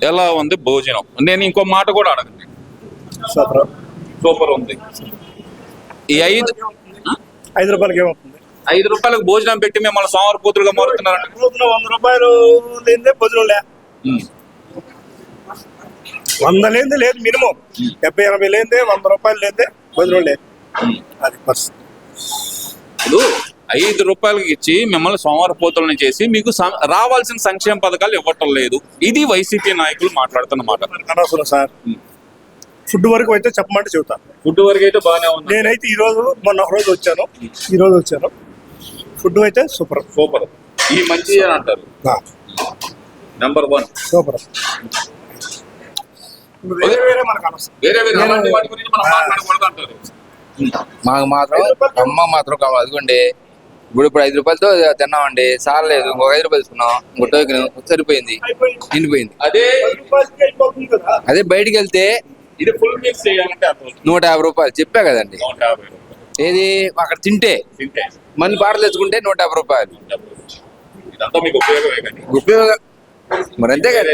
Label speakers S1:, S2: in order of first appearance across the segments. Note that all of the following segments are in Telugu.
S1: ఎలా ఉంది భోజనం? నేను ఇంకో మాట కూడా అడగండి. సూపర్ ఉంది. ఈ
S2: 5 రూపాయలకి ఏమవుతుంది?
S1: 5 రూపాయలకు భోజనం పెట్టి మిమ్మల్ని సోమవారపోతులుగా మారుతున్నారంటే
S2: 100 రూపాయలు లేదే భోజనం లే, 100 లేదే లేదు, మినిమం 70-80 లేదే 100 రూపాయలు లేదే భోజనం లేదు. అది పరిస్థితి.
S1: ఇప్పుడు 5 రూపాయలకి ఇచ్చి మిమ్మల్ని సోమవారపోతులను చేసి మీకు రావాల్సిన సంక్షేమ పథకాలు ఇవ్వటం లేదు. ఇది వైసీపీ నాయకులు మాట్లాడుతున్న మాట.
S2: అనవసరం సార్. ఫుడ్ వరకు అయితే చెప్పమంటే చెబుతా.
S1: ఫుడ్ వరకు అయితే బాగానే ఉంది.
S2: నేనైతే ఈ రోజు మొన్న ఒక రోజు వచ్చాను, ఈ రోజు వచ్చాను. ఫుడ్ అయితే సూపర్
S1: సూపర్. ఈ మంచి అని అంటారు నెంబర్ 1
S2: సూపర్. వేరే వేరే మనకు అనవసరం.
S1: వేరే వేరే అలాంటి వాటి గురించి మనం మాట్లాడకూడదు అంటారు.
S3: మాకు మాత్రం అమ్మ మాత్రం కావాలి. అదిగోండి ఇప్పుడు 5 రూపాయలతో తిన్నామండి, సారలేదు. ఇంకొక 5 రూపాయలు తీసుకున్నాం, ఇంకో సరిపోయింది, నిండిపోయింది. అదే బయటికి వెళ్తే
S1: ఇది ఫుల్ మిక్స్ చేయాలంటే
S3: 150 రూపాయలు చెప్పా కదండి.
S1: 150
S3: ఏది అక్కడ తింటే మంది పాటలు తెచ్చుకుంటే 150 రూపాయలు.
S1: ఇదంతా మీకు ఉపయోగమే కానీ
S3: ఉపయోగం మరి అంతే కదా,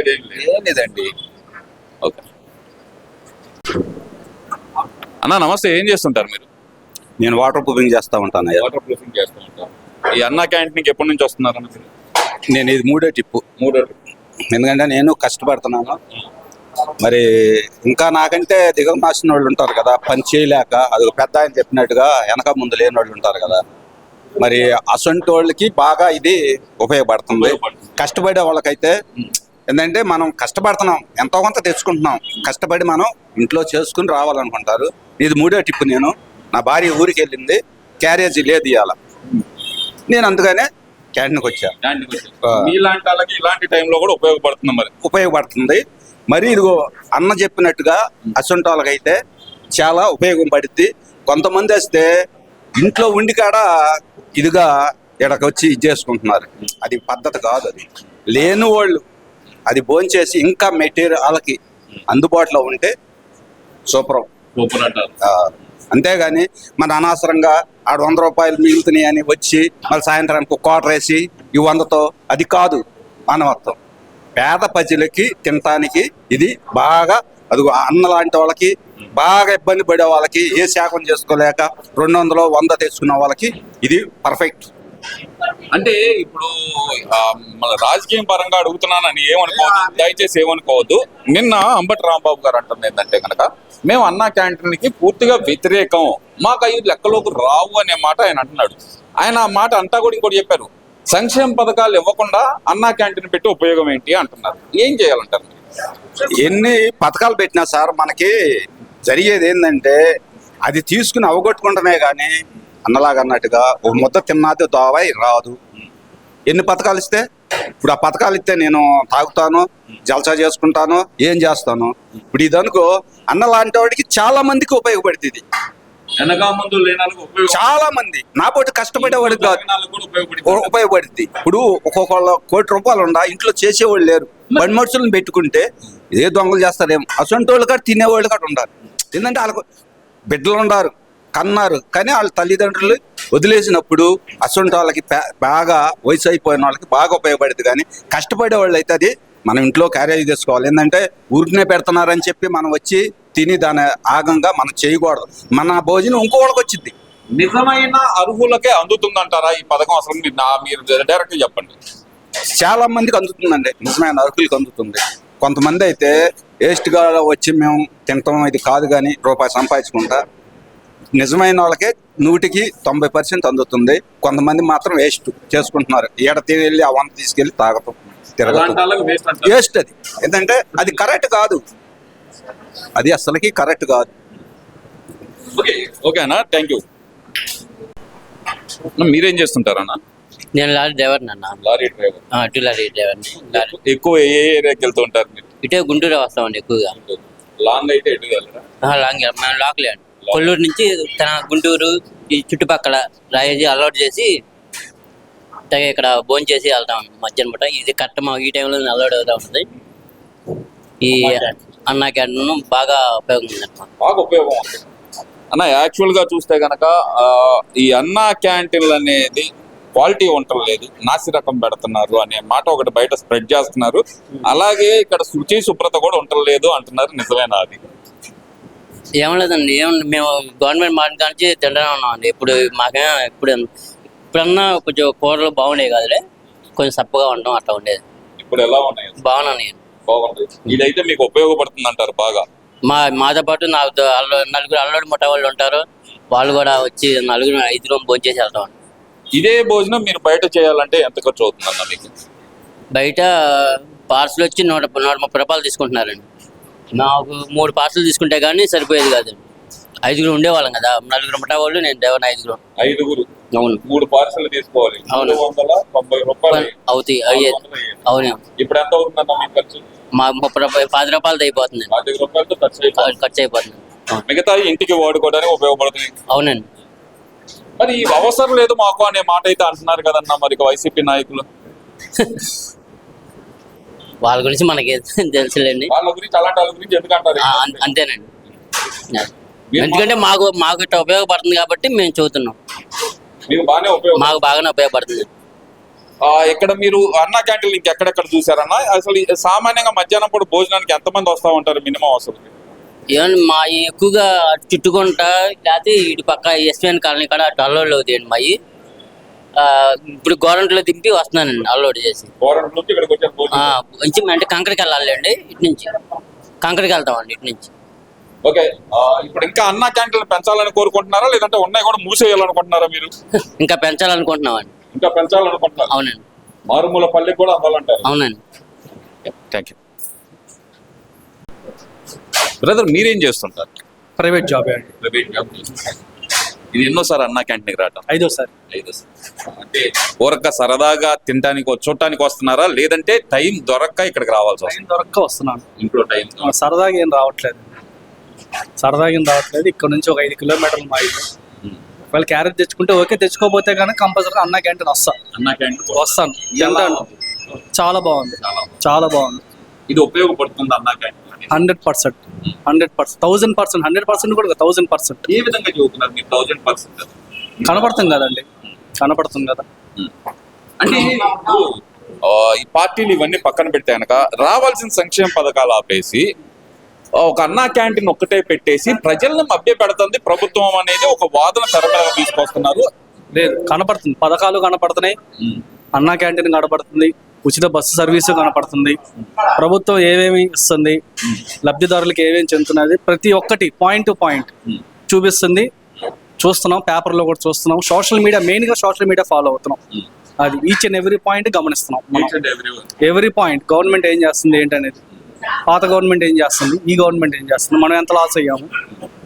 S3: ఏం లేదండి.
S1: ఓకే అన్న నమస్తే. ఏం చేస్తుంటారు మీరు?
S4: నేను వాటర్ ప్రూఫింగ్ చేస్తూ ఉంటాను.
S1: వాటర్ ప్రూఫింగ్ చేస్తూ ఉంటారు. ఈ అన్న క్యాంటీన్కి ఎప్పటి నుంచి వస్తున్నారు అన్న?
S4: నేను ఇది మూడో టిప్పు. ఎందుకంటే నేను కష్టపడుతున్నాను. మరి ఇంకా నాకంటే దిగం మాసిన వాళ్ళు ఉంటారు కదా, పని చేయలేక, అది పెద్ద ఆయన చెప్పినట్టుగా వెనక ముందు లేని వాళ్ళు ఉంటారు కదా. మరి అసంటి వాళ్ళకి బాగా ఇది ఉపయోగపడుతుంది. కష్టపడే వాళ్ళకైతే ఏంటంటే మనం కష్టపడుతున్నాం, ఎంతో కొంత తెచ్చుకుంటున్నాం, కష్టపడి మనం ఇంట్లో చేసుకుని రావాలనుకుంటారు. ఇది మూడో టిప్పు. నేను నా భార్య ఊరికి వెళ్ళింది, క్యారేజీ లేదు ఇవాళ, నేను అందుకనే క్యాంటీన్కి వచ్చాను.
S1: మీలాంటి వాళ్ళకి ఇలాంటి టైంలో కూడా ఉపయోగపడుతుంది. మరి
S4: ఉపయోగపడుతుంది. మరి ఇదిగో అన్న చెప్పినట్టుగా అసంటి వాళ్ళకైతే చాలా ఉపయోగం పడుద్ది. కొంతమంది వస్తే ఇంట్లో ఉండి కాడ ఇదిగా ఇక్కడికి వచ్చి ఇది చేసుకుంటున్నారు. అది పద్ధతి కాదు. అది లేని వాళ్ళు అది భోంచేసి ఇంకా మెటీరియల్ వాళ్ళకి అందుబాటులో ఉంటే సూపర్
S1: అంటారు.
S4: అంతేగాని మన అనవసరంగా ఆడ 100 రూపాయలు మిగులుతున్నాయి అని వచ్చి మళ్ళీ సాయంత్రానికి క్వార్టర్ వేసి ఈ 100తో అది కాదు మానవత్వం. పేద ప్రజలకి తినటానికి ఇది బాగా, అదిగో అన్న లాంటి వాళ్ళకి, బాగా ఇబ్బంది పడే వాళ్ళకి, ఏ శాఖం చేసుకోలేక 200 100 తెచ్చుకున్న వాళ్ళకి ఇది పర్ఫెక్ట్.
S1: అంటే ఇప్పుడు మన రాజకీయం పరంగా అడుగుతున్నానని ఏమనుకోవద్దు, దయచేసి ఏమనుకోవద్దు. నిన్న అంబటి రాంబాబు గారు అంటుంది ఏంటంటే కనుక మేము అన్న క్యాంటీన్కి పూర్తిగా వ్యతిరేకం, మాకు 5 లెక్కలోకి రావు అనే మాట ఆయన అంటున్నాడు. ఆయన ఆ మాట అంతా కూడా ఇంకోటి చెప్పారు, సంక్షేమ పథకాలు ఇవ్వకుండా అన్నా క్యాంటీన్ పెట్టి ఉపయోగం ఏంటి అంటున్నారు. ఏం చేయాలంటారు?
S4: ఎన్ని పథకాలు పెట్టినా సార్ మనకి జరిగేది ఏంటంటే అది తీసుకుని అవగొట్టుకుంటమే కానీ అన్నలాగా అన్నట్టుగా ఒక ముద్ద తిన్నది దోవై రాదు. ఎన్ని పథకాలు ఇస్తే ఇప్పుడు ఆ పథకాలు ఇస్తే నేను తాగుతాను, జల్సా చేసుకుంటాను, ఏం చేస్తాను. ఇప్పుడు ఇదనుకో అన్న లాంటి వాడికి చాలా మందికి ఉపయోగపడుతుంది. చాలా మంది నా పోటీ కష్టపడేవాడికి కాదు ఉపయోగపడుతుంది. ఇప్పుడు ఒక్కొక్కళ్ళ 1 కోటి రూపాయలు ఉండా ఇంట్లో చేసేవాళ్ళు లేరు, బండి మనుషులను పెట్టుకుంటే ఏ దొంగలు చేస్తారేమో. అసొంటి వాళ్ళు కాదు తినేవాళ్ళు కాదు ఉండాలి. ఎందుకంటే వాళ్ళకు బిడ్డలు ఉండారు, కన్నారు, కానీ వాళ్ళ తల్లిదండ్రులు వదిలేసినప్పుడు అసొంటి వాళ్ళకి బాగా వయసు అయిపోయిన వాళ్ళకి బాగా ఉపయోగపడుతుంది. కానీ కష్టపడే వాళ్ళు అయితే అది మనం ఇంట్లో క్యారేజ్ చేసుకోవాలి. ఏంటంటే ఊరికనే పెడుతున్నారని చెప్పి మనం వచ్చి తిని దాని ఆగంగా మనం చేయకూడదు. మన భోజనం ఇంకోళ్ళకి వచ్చింది.
S1: నిజమైన అర్హులకే అందుతుందంటారా ఈ పథకం? అసలు మీరు డైరెక్ట్ చెప్పండి.
S4: చాలా మందికి అందుతుందండి, నిజమైన అర్హులకి అందుతుంది. కొంతమంది అయితే వేస్ట్గా వచ్చి మేము తింటాం ఇది కాదు కానీ రూపాయి సంపాదించుకుంటా, నిజమైన వాళ్ళకే 100కి 90% అందుతుంది. కొంతమంది మాత్రం వేస్ట్ చేసుకుంటున్నారు. ఏడ వెళ్ళి ఆ 100 తీసుకెళ్ళి తాగటం తిరగటం వేస్ట్. అది ఏంటంటే అది కరెక్ట్ కాదు, అది అసలుకి కరెక్ట్ కాదు.
S1: ఓకేనా, థ్యాంక్ యూ. మీరేం చేస్తుంటారన్నా?
S5: నేను లారీ డ్రైవర్ అన్న.
S1: Lorry driver?
S5: అటు లారీ డ్రైవర్.
S1: ఎక్కువ ఏ ఏరియాకి వెళ్తూ ఉంటారు మీరు?
S5: ఇటే గుంటూరు వస్తామండి ఎక్కువగా.
S1: లాంగ్ అయితే ఎటు వెళ్ళరా?
S5: లాంగ్ మేము లాక్లే అండి. కొల్లూరు నుంచి గుంటూరు ఈ చుట్టుపక్కల రాయేజీ అలవాటు చేసి ఇక్కడ భోజనం చేసి వెళ్తాం మధ్యాహ్నం పూట. ఇది కరెక్ట్ మా ఈ టైంలో అలవాటు అవుతా ఉంటుంది. ఈ అన్నా క్యాంటీన్ బాగా ఉపయోగం ఉంది.
S1: బాగా ఉపయోగం ఉంది అన్న. యాక్చువల్గా చూస్తే కనుక ఈ అన్నా క్యాంటీన్లు అనేది క్వాలిటీ ఉండలేదు, నాసి రకం పెడుతున్నారు అనే మాట ఒకటి బయట స్ప్రెడ్ చేస్తున్నారు. అలాగే ఇక్కడ శుచి శుభ్రత కూడా ఉండలేదు అంటున్నారు. నిజమేనా అది?
S5: ఏం లేదండి, మేము గవర్నమెంట్ మాట నుంచి తింటూనే ఉన్నామండి. ఇప్పుడన్నా కొంచెం కూరలు బాగుండేవి కాదులే, కొంచెం సప్పగా ఉండడం అట్లా ఉండేది.
S1: ఇప్పుడు ఎలా ఉన్నాయి?
S5: బాగున్నాయి.
S1: బాగుంది. ఇదైతే మీకు ఉపయోగపడుతుంది అంటారు బాగా?
S5: మాతో పాటు నలుగురు అల్లుడు ముఠా వాళ్ళు ఉంటారు, వాళ్ళు కూడా వచ్చి 4-5 భోంచేసి వెళ్తాం.
S1: ఇదే భోజనం మీరు బయట చేయాలంటే ఎంత ఖర్చు అవుతుందన్న మీకు?
S5: బయట పార్సల్ వచ్చి 130 రూపాయలు తీసుకుంటున్నారండి. నాకు 3 పార్సల్ తీసుకుంటే కానీ సరిపోయేది కాదండి. 5 ఉండేవాళ్ళం కదా, 4 ముఠా వాళ్ళు, నేను డ్రైవర్ 5.
S1: 5.
S5: అవును,
S1: 3 పార్సల్ తీసుకోవాలి.
S5: అవును.
S1: 390 రూపాయలు
S5: అవుతాయి. అవును,
S1: ఇప్పుడు ఎంత అవుతుందన్న మీ ఖర్చు?
S5: మా 10 రూపాయలతో అయిపోతుంది,
S1: 10 రూపాయలతో ఖర్చు
S5: అయిపోతుంది.
S1: మిగతా ఇంటికి వాడుకోవడానికి ఉపయోగపడుతుంది.
S5: అవునండి.
S1: మరి అవసరం లేదు మాకు అనే మాట అయితే అంటున్నారు కదన్నా మరి వైసీపీ నాయకులు.
S5: వాళ్ళ గురించి మనకి తెలుసులేండి.
S1: వాళ్ళ గురించి అలాంటి వాళ్ళ గురించి ఎందుకంటారు?
S5: అంతేనండి. ఎందుకంటే మాకు ఇట్లా ఉపయోగపడుతుంది కాబట్టి మేము చూస్తున్నాం.
S1: మీకు బాగానే
S5: మాకు బాగానే ఉపయోగపడుతుంది.
S1: ఇక్కడ మీరు అన్నా క్యాంటీన్లు ఇంకెక్కడెక్కడ చూసారన్నా? అసలు సామాన్యంగా మధ్యాహ్నం పూట భోజనానికి ఎంతమంది వస్తా ఉంటారు మినిమం? అసలు
S5: ఏమన్నా మా ఎక్కువగా చుట్టుకుంట లేకపోతే ఇటు పక్క ఎస్విఎన్ కాలనీ కాడ అటు అల్లోడ్ అవుతాయండి మావి. ఇప్పుడు గోరంట్లో దింపి వస్తున్నానండి అల్లోడ్ చేసి. అంటే కంకరికి వెళ్ళాలండి, ఇటు నుంచి కంకరికి వెళ్తామండి ఇటు నుంచి.
S1: ఓకే, ఇప్పుడు ఇంకా అన్నా క్యాంటీన్లు పెంచాలని కోరుకుంటున్నారా లేదంటే ఉన్నాయి కూడా మూసేయాలనుకుంటున్నారా మీరు?
S5: ఇంకా పెంచాలనుకుంటున్నామండి.
S1: ఇంకా పెంచాలనుకుంటున్నారు?
S5: అవునండి.
S1: మారుమూల పల్లెకి కూడా అవ్వాలంటారు?
S5: అవునండి.
S1: Thank you. బ్రదర్ మీరేం చేస్తుంటారు?
S6: ప్రైవేట్ జాబ్ అండి.
S1: Private job. ఇది ఎన్నోసారి అన్నా క్యాంటీన్కి రావటం?
S6: 5వ సారి.
S1: అంటే ఊరక సరదాగా తినడానికి చూడటానికి వస్తున్నారా లేదంటే టైం దొరక్క ఇక్కడికి రావాల్సి వస్తుంది?
S6: దొరక్క వస్తున్నాను.
S1: ఇంట్లో టైం
S6: సరదాగా ఏం రావట్లేదు. ఇక్కడ నుంచి ఒక 5 కిలోమీటర్లు మా ఇల్లు. ఒకవేళ క్యారెట్ తెచ్చుకుంటే ఓకే, తెచ్చుకోకపోతే కానీ కంపల్సరీ అన్నా క్యాంటీన్
S1: అన్నా క్యాంటీన్
S6: వస్తాను. చాలా బాగుంది, చాలా బాగుంది.
S1: ఇది ఉపయోగపడుతుంది అన్నా క్యాంటీన్?
S6: 100%, 1000%, 100% కూడా 1000%.
S1: ఏ విధంగా చెబుతున్నారు మీరు 1000%?
S6: కనపడుతుంది కదండి, కనపడుతుంది కదా.
S1: అంటే ఈ పార్టీలు ఇవన్నీ పక్కన పెడితే కనుక రావాల్సిన సంక్షేమ పథకాలు ఆపేసి ఒక అన్నా క్యాంటీన్ ఒక్కటే పెట్టేసి ప్రజలను మభ్య పెడుతుంది ప్రభుత్వం అనేది ఒక వాదన తెర మీద తీసుకొస్తున్నారు.
S6: లేదు, కనపడుతుంది, పథకాలు కనపడుతున్నాయి, అన్నా క్యాంటీన్ కనపడుతుంది, ఉచిత బస్సు సర్వీసు కనపడుతుంది, ప్రభుత్వం ఏమేమి ఇస్తుంది, లబ్ధిదారులకు ఏమేమి చెందుతున్నది ప్రతి ఒక్కటి పాయింట్ టు పాయింట్ చూపిస్తుంది. చూస్తున్నాం, పేపర్లో కూడా చూస్తున్నాం, సోషల్ మీడియా, మెయిన్గా సోషల్ మీడియా ఫాలో అవుతున్నాం. అది ఈచ్ అండ్ ఎవ్రీ పాయింట్ గమనిస్తున్నాం. ఎవ్రీ పాయింట్ గవర్నమెంట్ ఏం చేస్తుంది ఏంటనేది, పాత గవర్నమెంట్ ఏం చేస్తుంది, ఈ గవర్నమెంట్ ఏం చేస్తుంది, మనం ఎంత లాస్ అయ్యాము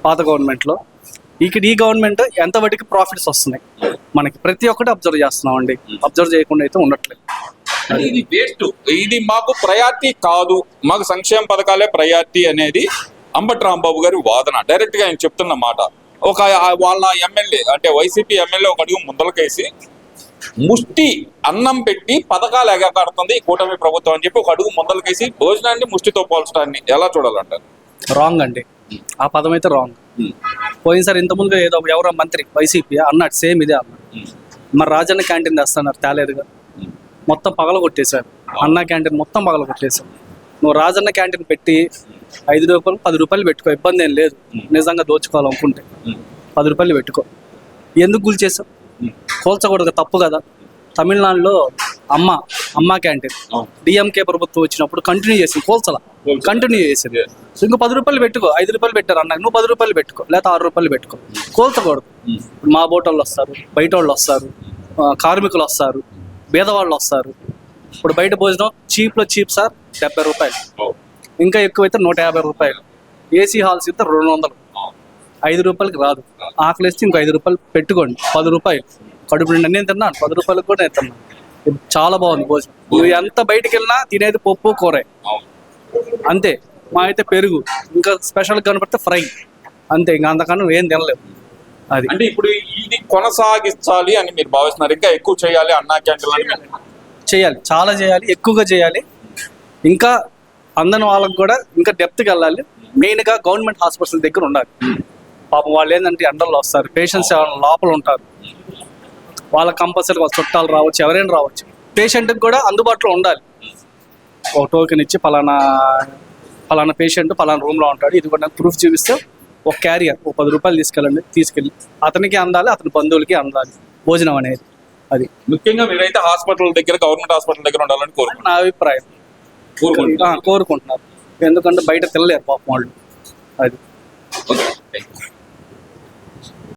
S6: పాత గవర్నమెంట్లో, ఇక్కడ ఈ గవర్నమెంట్ ఎంత వాటికి ప్రాఫిట్స్ వస్తున్నాయి మనకి, ప్రతి ఒక్కటి అబ్జర్వ్ చేస్తున్నాం అండి. అబ్జర్వ్ చేయకుండా అయితే ఉండట్లేదు.
S1: ఇది వేస్ట్, ఇది మాకు ప్రయారిటీ కాదు, మాకు సంక్షేమ పథకాలే ప్రయారిటీ అనేది అంబటి రాంబాబు గారి వాదన. డైరెక్ట్ గా ఆయన చెప్తున్న మాట. ఒక వాళ్ళ ఎమ్మెల్యే అంటే వైసీపీ ఎమ్మెల్యే ఒక అడుగు ముందలకేసి ముష్టి అన్నం పెట్టి పథకాలు ఎగకాడుతుంది కూటమి ప్రభుత్వం అని చెప్పి ఒక అడుగు ముందలకేసి భోజనాన్ని ముష్టితో పోల్చడాన్ని ఎలా చూడాలంటారు?
S6: రాంగ్ అండి, ఆ పదం అయితే రాంగ్. పోయినసారి ఇంతకుముందు ఏదో ఎవరో మంత్రి వైసీపీ అన్నాడు, సేమ్ ఇదే అన్నాడు. మరి రాజన్న క్యాంటీన్ తెస్తున్నారు, తేలేదుగా, మొత్తం పగల కొట్టేశారు. అన్నా క్యాంటీన్ మొత్తం పగల కొట్టేశారు. నువ్వు రాజన్న క్యాంటీన్ పెట్టి 5 రూపాయలు 10 రూపాయలు పెట్టుకో, ఇబ్బంది ఏం లేదు. నిజంగా దోచుకోవాలనుకుంటే 10 రూపాయలు పెట్టుకో. ఎందుకు కూల్చేసావు? కూల్చకూడదు, తప్పు కదా. తమిళనాడులో అమ్మ క్యాంటీన్ డిఎంకే ప్రభుత్వం వచ్చినప్పుడు కంటిన్యూ చేసింది, కూల్చలా కంటిన్యూ చేసింది. ఇంకో 10 రూపాయలు పెట్టుకో, 5 రూపాయలు పెట్టారు అన్న, నువ్వు 10 రూపాయలు పెట్టుకో, లేకపోతే 6 రూపాయలు పెట్టుకో. కూల్చకూడదు. మా బోటోళ్ళు వస్తారు, బయట వాళ్ళు వస్తారు, కార్మికులు వస్తారు, పేదవాళ్ళు వస్తారు. ఇప్పుడు బయట భోజనం చీప్లో చీప్ సార్ 70 రూపాయలు, ఇంకా ఎక్కువైతే 150 రూపాయలు. ఏసీ హాల్స్ అయితే 200, 5 రూపాయలకి రాదు. ఆకలి వేస్తే ఇంకో 5 రూపాయలు పెట్టుకోండి, 10 రూపాయలు కడుపు నిండా. నేను తిన్నాను 10 రూపాయలకు కూడా నేను తిన్నాను. చాలా బాగుంది భోజనం. నువ్వు ఎంత బయటకు వెళ్ళినా తినేది పప్పు కూరే అంతే. మా అయితే పెరుగు, ఇంకా స్పెషల్ కనపడితే ఫ్రై అంతే, ఇంకా అంతకన్నా ఏం తినలేవు. అది
S1: అంటే ఇప్పుడు ఇది కొనసాగించాలి అని మీరు భావిస్తున్నారు? ఇంకా ఎక్కువ చేయాలి అన్నా క్యాంటీన్?
S6: చేయాలి, చాలా చేయాలి, ఎక్కువగా చేయాలి. ఇంకా అందని వాళ్ళకి కూడా ఇంకా డెప్త్కి వెళ్ళాలి. మెయిన్గా గవర్నమెంట్ హాస్పిటల్ దగ్గర ఉండాలి. పాపం వాళ్ళు ఏంటంటే ఎండల్లో వస్తారు, పేషెంట్స్ లోపల ఉంటారు, వాళ్ళ కంపల్సరీ వాళ్ళ చుట్టాలు రావచ్చు, ఎవరైనా రావచ్చు. పేషెంట్కి కూడా అందుబాటులో ఉండాలి. ఒక టోకెన్ ఇచ్చి ఫలానా పేషెంట్ ఫలానా రూమ్లో ఉంటాడు, ఇది కూడా ప్రూఫ్ చూపిస్తే ఒక క్యారియర్ ఒక 10 రూపాయలు తీసుకెళ్ళి అతనికి అందాలి, అతని బంధువులకి అందాలి భోజనం అనేది. అది
S1: ముఖ్యంగా మీరైతే హాస్పిటల్ దగ్గర, గవర్నమెంట్ హాస్పిటల్ దగ్గర ఉండాలని
S6: నా అభిప్రాయం. కోరుకుంటున్నారు, ఎందుకంటే బయట తినలేరు పాపం వాళ్ళు. అది
S1: కోరుకుంటున్నారు.